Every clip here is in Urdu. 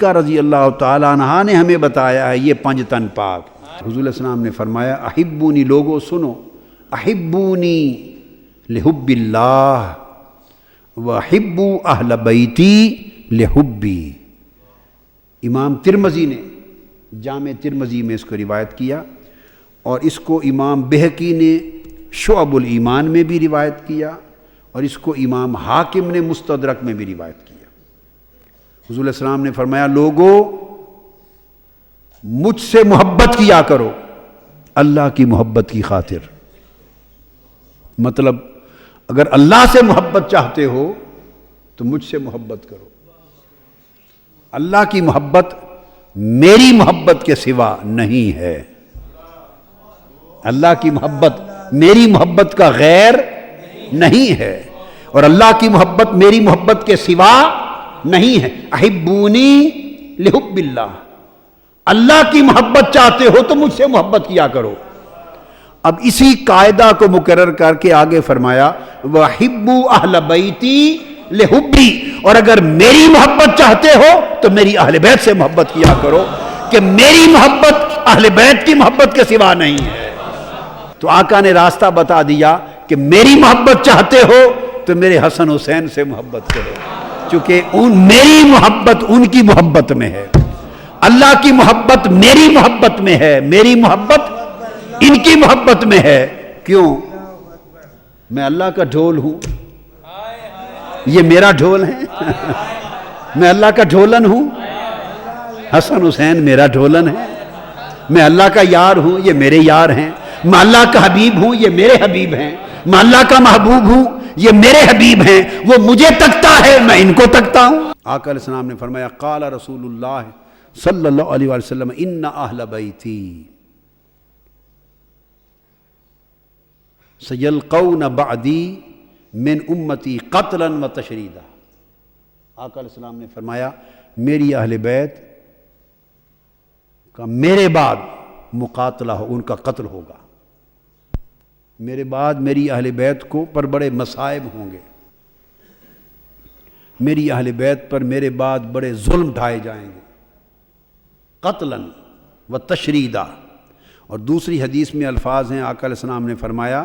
عتیقہ رضی اللہ تعالیٰ عنہ نے ہمیں بتایا ہے یہ 5 تن پاک۔ حضور علیہ السلام نے فرمایا احبونی، لوگوں سنو، احبونی لحب اللہ وحبوا اہل بیتی لحبی۔ امام ترمذی نے جامع ترمذی میں اس کو روایت کیا، اور اس کو امام بہقی نے شعب الایمان میں بھی روایت کیا، اور اس کو امام حاکم نے مستدرک میں بھی روایت کیا۔ حضور علیہ السلام نے فرمایا لوگو مجھ سے محبت کیا کرو اللہ کی محبت کی خاطر۔ مطلب اگر اللہ سے محبت چاہتے ہو تو مجھ سے محبت کرو۔ اللہ کی محبت میری محبت کے سوا نہیں ہے، اللہ کی محبت میری محبت کا غیر نہیں ہے، اور اللہ کی محبت میری محبت کے سوا نہیں ہے۔ احبونی لحب اللہ، اللہ کی محبت چاہتے ہو تو مجھ سے محبت کیا کرو۔ اب اسی قاعدہ کو مقرر کر کے آگے فرمایا وَحِبُّوا أَهْلَ بَيْتِي لِحُبِّي، اور اگر میری محبت چاہتے ہو تو میری اہل بیت سے محبت کیا کرو، کہ میری محبت اہل بیت کی محبت کے سوا نہیں ہے۔ تو آقا نے راستہ بتا دیا کہ میری محبت چاہتے ہو تو میرے حسن حسین سے محبت کرو، چونکہ میری محبت ان کی محبت میں ہے، اللہ کی محبت میری محبت میں ہے، میری محبت ان کی محبت میں ہے۔ کیوں؟ میں اللہ کا ڈھول ہوں، یہ میرا ڈھول ہے، میں اللہ کا ڈھولن ہوں، حسن حسین میرا ڈھولن ہے، میں اللہ کا یار ہوں، یہ میرے یار ہیں، میں اللہ کا حبیب ہوں، یہ میرے حبیب ہیں، میں اللہ کا محبوب ہوں، یہ میرے حبیب ہیں، وہ مجھے تکتا ہے میں ان کو تکتا ہوں۔ آقا علیہ السلام نے فرمایا قال رسول اللہ صلی اللہ علیہ وسلم ان اہل بیتی سیلقون بعدی من امتی قتلا و تشریدا۔ آقا علیہ السلام نے فرمایا میری اہل بیت کا میرے بعد مقاتلہ ہو، ان کا قتل ہوگا، میرے بعد میری اہل بیت کو پر بڑے مصائب ہوں گے، میری اہل بیت پر میرے بعد بڑے ظلم ڈھائے جائیں گے، قتلا و تشریدا۔ اور دوسری حدیث میں الفاظ ہیں، آقا علیہ السلام نے فرمایا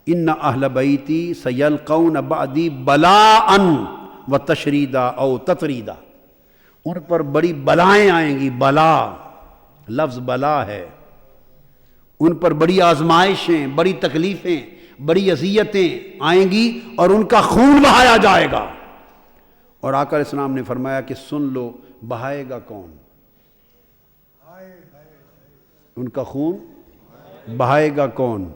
ان اہل بیتی سیلقون بعدی بلاء و تشریدا او تطریدا، ان پر بڑی بلائیں آئیں گی، بلا لفظ بلا ہے، ان پر بڑی آزمائشیں، بڑی تکلیفیں، بڑی اذیتیں آئیں گی، اور ان کا خون بہایا جائے گا۔ اور آقا علیہ السلام نے فرمایا کہ سن لو بہائے گا کون؟ ان کا خون بہائے گا کون؟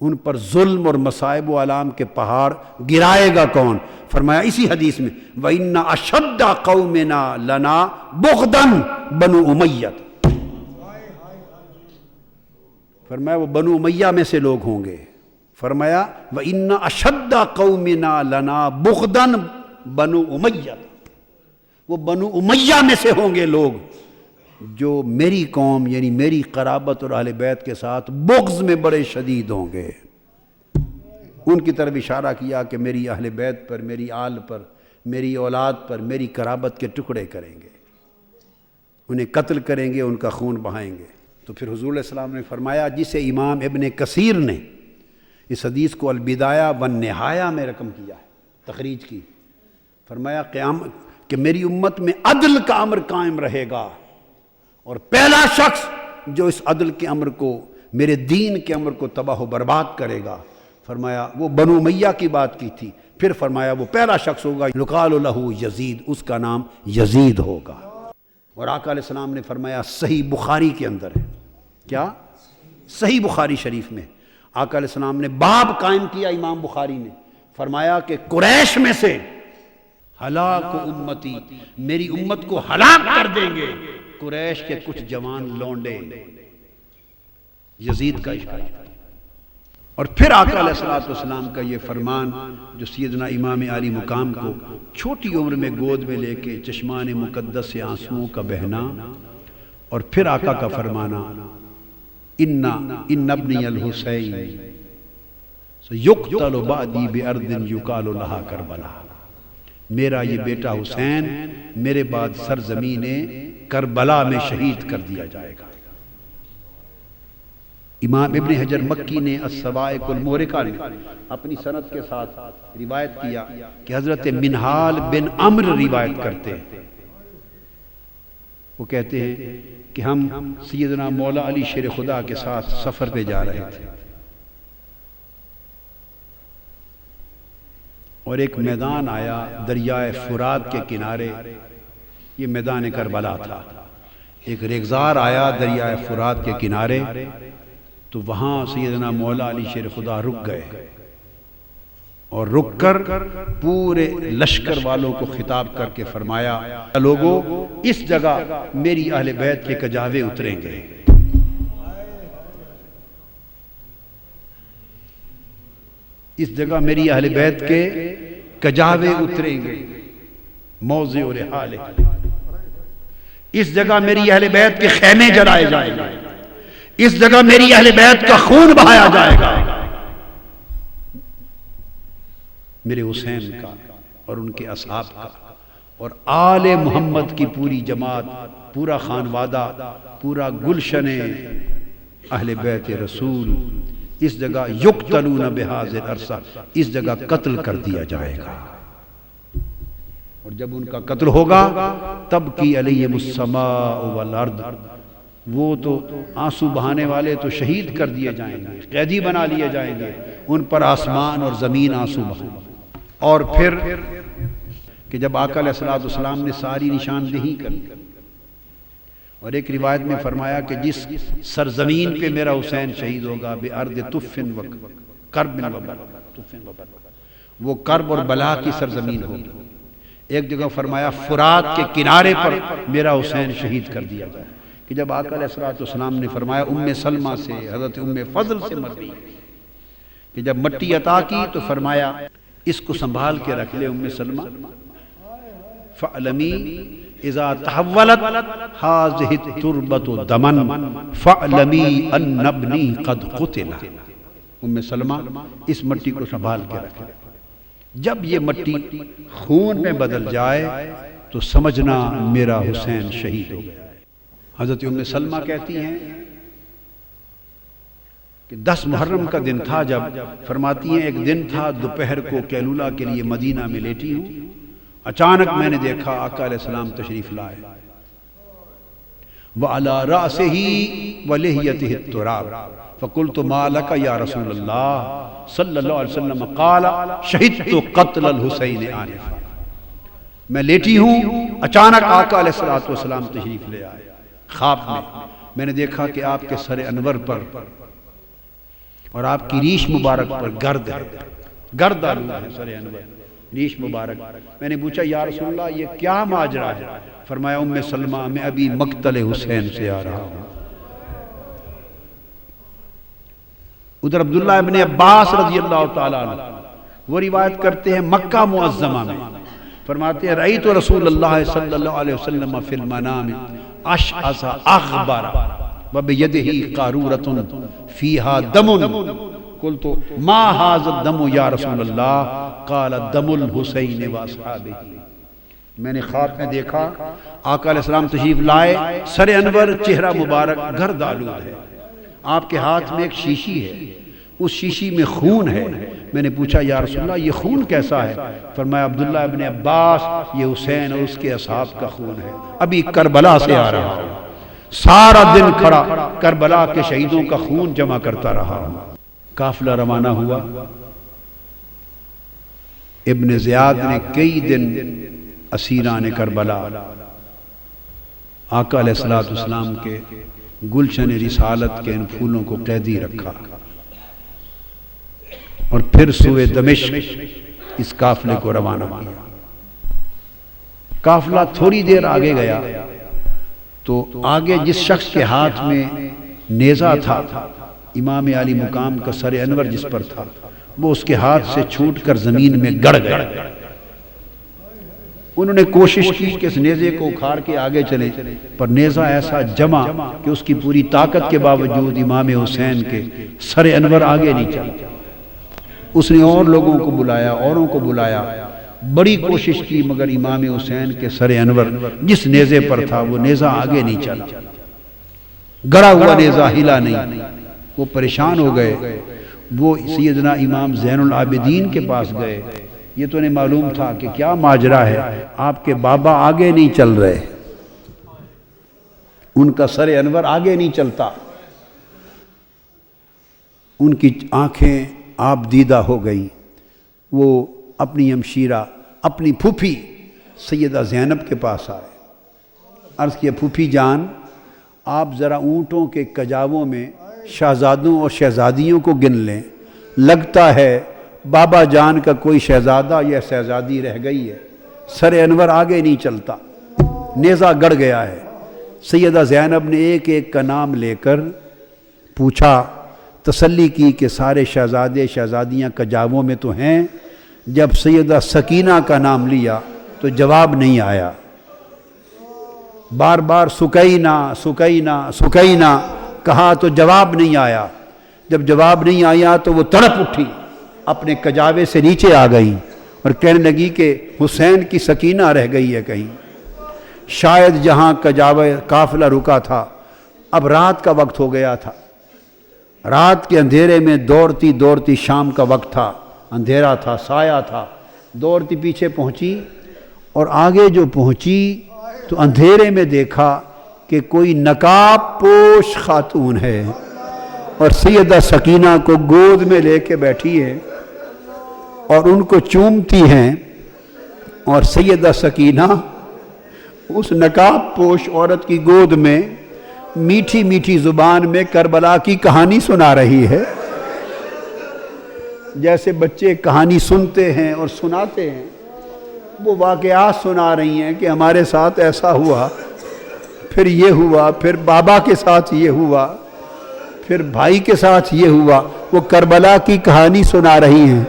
ان پر ظلم اور مصائب و آلام کے پہاڑ گرائے گا کون؟ فرمایا اسی حدیث میں وَإِنَّ أَشَدَّ قَوْمِنَا لَنَا بُغْضًا بنو امیت، فرمایا وہ بنو امیہ میں سے لوگ ہوں گے۔ فرمایا وَإِنَّ أَشَدَّ قَوْمِنَا لَنَا بُغْضًا بنو امیت، وہ بنو امیہ میں سے ہوں گے لوگ جو میری قوم یعنی میری قرابت اور اہل بیت کے ساتھ بغض میں بڑے شدید ہوں گے۔ ان کی طرف اشارہ کیا کہ میری اہل بیت پر، میری آل پر، میری اولاد پر، میری قرابت کے ٹکڑے کریں گے، انہیں قتل کریں گے، ان کا خون بہائیں گے۔ تو پھر حضور علیہ السلام نے فرمایا، جسے امام ابن کثیر نے اس حدیث کو البدایہ والنہایہ میں رقم کیا ہے، تخریج کی، فرمایا قیامت کہ میری امت میں عدل کا امر قائم رہے گا، اور پہلا شخص جو اس عدل کے امر کو، میرے دین کے امر کو تباہ و برباد کرے گا، فرمایا وہ بنو امیہ کی بات کی تھی، پھر فرمایا وہ پہلا شخص ہوگا یقال لہ یزید، اس کا نام یزید ہوگا۔ اور آقا علیہ السلام نے فرمایا صحیح بخاری کے اندر ہے، کیا؟ صحیح بخاری شریف میں آقا علیہ السلام نے باب قائم کیا، امام بخاری نے فرمایا کہ قریش میں سے ہلاک امتی، میری امت کو ہلاک کر دیں گے قریش کے کچھ جوان لونڈے، یزید کا اشارہ۔ اور پھر آقا علیہ السلام کا یہ فرمان جو سیدنا امام عالی مقام کو چھوٹی عمر میں گود میں لے کے چشمان مقدس سے آنسوؤں کا بہنا، اور پھر آقا کا فرمانا ان ابنی الحسین سیقتل بعدی بارض یقال لہا کربلا، میرا یہ بیٹا حسین میرے بعد سرزمین کربلا میں شہید کر دیا جائے گا۔ امام ابن حجر مکی نے الصواعق المحرقہ میں اپنی سند کے ساتھ روایت کیا کہ حضرت منہال بن عمرو روایت کرتے ہیں، وہ کہتے ہیں کہ ہم سیدنا مولا علی شیر خدا کے ساتھ سفر پہ جا رہے تھے اور ایک میدان آیا دریائے فرات کے کنارے، یہ میدان کربلا تھا۔ ایک ریگزار آیا دریائے فرات کے کنارے، تو وہاں سیدنا مولا علی شیر خدا رک گئے اور رک کر پورے لشکر والوں کو خطاب کر کے فرمایا، لوگو اس جگہ میری اہل بیت کے کجاوے اتریں گے۔ اس جگہ میری اہل بیت کے کجاوے اتریں گے، موضع رحال، اس جگہ میری اہل بیت کے خیمے جلائے جائیں گے، اس جگہ میری اہل بیت کا خون بہایا جائے گا۔ میرے حسین کا اور ان کے اصحاب کا اور آل محمد کی پوری جماعت، پورا خانوادہ، پورا گلشن اہل بیت رسول اس جگہ یقتلون بہذا العرصہ، اس جگہ قتل کر دیا جائے گا۔ اور جب ان کا قتل ہوگا تب کی علیہم السماء والارض، وہ تو آنسو بہانے والے تو شہید کر دیے جائیں گے، قیدی بنا لیے جائیں گے، ان پر آسمان اور زمین آنسو بہائیں۔ اور پھر کہ جب آقا علیہ السلام نے ساری نشاندہی کر دی اور ایک روایت میں فرمایا کہ جس سرزمین پہ میرا حسین شہید ہوگا بِأَرْضِ طُفٍ وَكَرْبٍ وَبَلَا، وہ کرب اور بلا کی سرزمین ہوگی۔ ایک جگہ فرمایا فرات کے کنارے پر میرا حسین شہید کر دیا جائے، کہ جب آقا علیہ السلام نے فرمایا ام سلمہ سے، حضرت ام فضل سے مٹی، کہ جب مٹی عطا کی تو فرمایا اس کو سنبھال کے رکھ لے ام سلمہ، فَعْلَمِي اِذَا تَحَوَّلَتْ هَذِهِ التُّرْبَةُ دَمًا فَعْلَمِي أَنَّ ابْنِي قَدْ قُتِلَ۔ ام سلمہ اس مٹی کو سنبھال کے رکھ لے، جب یہ مٹی خون میں بدل جائے تو سمجھنا میرا حسین شہید ہو گیا۔ حضرت ام سلمہ کہتی ہیں کہ 10 محرم کا دن تھا، جب فرماتی ہیں ایک دن تھا دوپہر کو قیلولہ کے لیے مدینہ میں لیٹی ہوں، اچانک میں نے دیکھا آقا علیہ السلام تشریف لائے، وَعَلَىٰ رَأْسِهِ وَلِحْيَتِهِ التُّرَابُ فَقُلْتُ مَا لَكَ يَا رَسُولَ اللَّهِ صلی اللہ علیہ وسلم، قَالَ شَهِدْتُ قَتْلَ الْحُسَيْنِ آنِفًا۔ میں لیٹی ہوں، اچانک آقا علیہ السلام تشریف لے آئے، خواب میں نے دیکھا کہ آپ کے سر انور پر اور آپ کی ریش مبارک پر گرد ہے، گرد آلود ہے سر انور، ریش مبارک۔ میں نے پوچھا یا رسول اللہ یہ کیا ماجرا ہے؟ فرمایا ام سلمہ میں ابھی مقتل حسین سے آ رہا ہوں۔ ادھر عبداللہ ابن عباس رضی اللہ تعالیٰ عنہ وہ روایت کرتے ہیں مکہ معظمہ میں، فرماتے ہیں رأیت رسول اللہ صلی اللہ علیہ وسلم فی المنام اشعث اغبر وبیدہ قارورۃ فیہا دم، قلت ما ھذا الدم یا رسول اللہ؟ قال دم الحسین واصحابہ۔ میں نے خواب میں دیکھا آقا علیہ السلام تشریف لائے، سر انور چہرہ مبارک گرد آلود ہے، آپ کے ہاتھ میں ایک شیشی ہے، اس شیشی میں خون ہے۔ میں نے پوچھا یا رسول اللہ یہ خون کیسا ہے؟ فرمایا عبداللہ ابن عباس یہ حسین اور اس کے اصحاب کا خون ہے، ابھی کربلا سے آ رہا ہوں، سارا دن کھڑا کربلا کے شہیدوں کا خون جمع کرتا رہا ہوں۔ قافلہ روانہ ہوا، ابن زیاد نے کئی دن اسیران کربلا آقا علیہ السلام کے گلشن رسالت کے ان پھولوں کو قیدی رکھا، اور پھر سوئے دمشق اس قافلے کو روانہ کیا۔ قافلہ تھوڑی دیر آگے گیا تو آگے جس شخص کے ہاتھ میں نیزہ تھا، امام علی مقام کا سر انور جس پر تھا، وہ اس کے ہاتھ سے چھوٹ کر زمین میں گڑ گیا۔ انہوں نے کوشش کی کہ اس نیزے کو اکھاڑ کے آگے چلے، پر نیزہ ایسا جمع کہ اس کی پوری طاقت کے باوجود امام حسین کے سر انور آگے نہیں چلا۔ اس نے اور لوگوں کو بلایا، اوروں کو بلایا، بڑی کوشش کی مگر امام حسین کے سر انور جس نیزے پر تھا وہ نیزہ آگے نہیں چلا، گڑا ہوا نیزہ ہلا نہیں۔ وہ پریشان ہو گئے، وہ سیدنا امام زین العابدین کے پاس گئے۔ یہ تو انہیں معلوم تھا کہ کیا ماجرا ہے، آپ کے بابا آگے نہیں چل رہے، ان کا سر انور آگے نہیں چلتا۔ ان کی آنکھیں آپ دیدہ ہو گئیں۔ وہ اپنی ہمشیرہ، اپنی پھوپھی سیدہ زینب کے پاس آئے، عرض کیا پھوپھی جان آپ ذرا اونٹوں کے کجاووں میں شہزادوں اور شہزادیوں کو گن لیں، لگتا ہے بابا جان کا کوئی شہزادہ یا شہزادی رہ گئی ہے، سر انور آگے نہیں چلتا، نیزہ گڑ گیا ہے۔ سیدہ زینب نے ایک ایک کا نام لے کر پوچھا، تسلی کی کہ سارے شہزادے شہزادیاں کجاووں میں تو ہیں۔ جب سیدہ سکینہ کا نام لیا تو جواب نہیں آیا، بار بار سکینہ سکینہ سکینہ کہا تو جواب نہیں آیا۔ جب جواب نہیں آیا تو وہ تڑپ اٹھی، اپنے کجاوے سے نیچے آ گئی اور کہنے لگی کہ حسین کی سکینہ رہ گئی ہے کہیں۔ شاید جہاں کجاوے قافلہ رکا تھا، اب رات کا وقت ہو گیا تھا، رات کے اندھیرے میں دوڑتی دوڑتی، شام کا وقت تھا، اندھیرا تھا، سایہ تھا، دوڑتی پیچھے پہنچی اور آگے جو پہنچی تو اندھیرے میں دیکھا کہ کوئی نقاب پوش خاتون ہے اور سیدہ سکینہ کو گود میں لے کے بیٹھی ہے اور ان کو چومتی ہیں، اور سیدہ سکینہ اس نقاب پوش عورت کی گود میں میٹھی میٹھی زبان میں کربلا کی کہانی سنا رہی ہے، جیسے بچے کہانی سنتے ہیں اور سناتے ہیں۔ وہ واقعات سنا رہی ہیں کہ ہمارے ساتھ ایسا ہوا، پھر یہ ہوا، پھر بابا کے ساتھ یہ ہوا، پھر بھائی کے ساتھ یہ ہوا۔ وہ کربلا کی کہانی سنا رہی ہیں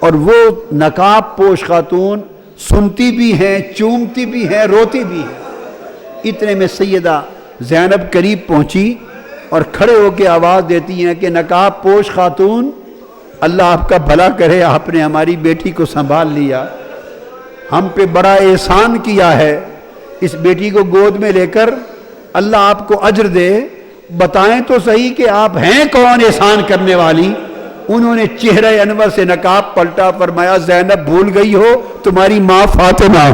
اور وہ نقاب پوش خاتون سنتی بھی ہیں، چومتی بھی ہیں، روتی بھی ہیں۔ اتنے میں سیدہ زینب قریب پہنچی اور کھڑے ہو کے آواز دیتی ہیں کہ نقاب پوش خاتون، اللہ آپ کا بھلا کرے، آپ نے ہماری بیٹی کو سنبھال لیا، ہم پہ بڑا احسان کیا ہے، اس بیٹی کو گود میں لے کر اللہ آپ کو اجر دے، بتائیں تو صحیح کہ آپ ہیں کون احسان کرنے والی۔ انہوں نے چہرہ انور سے نقاب پلٹا، فرمایا زینب بھول گئی ہو تمہاری ماں فاطمہ۔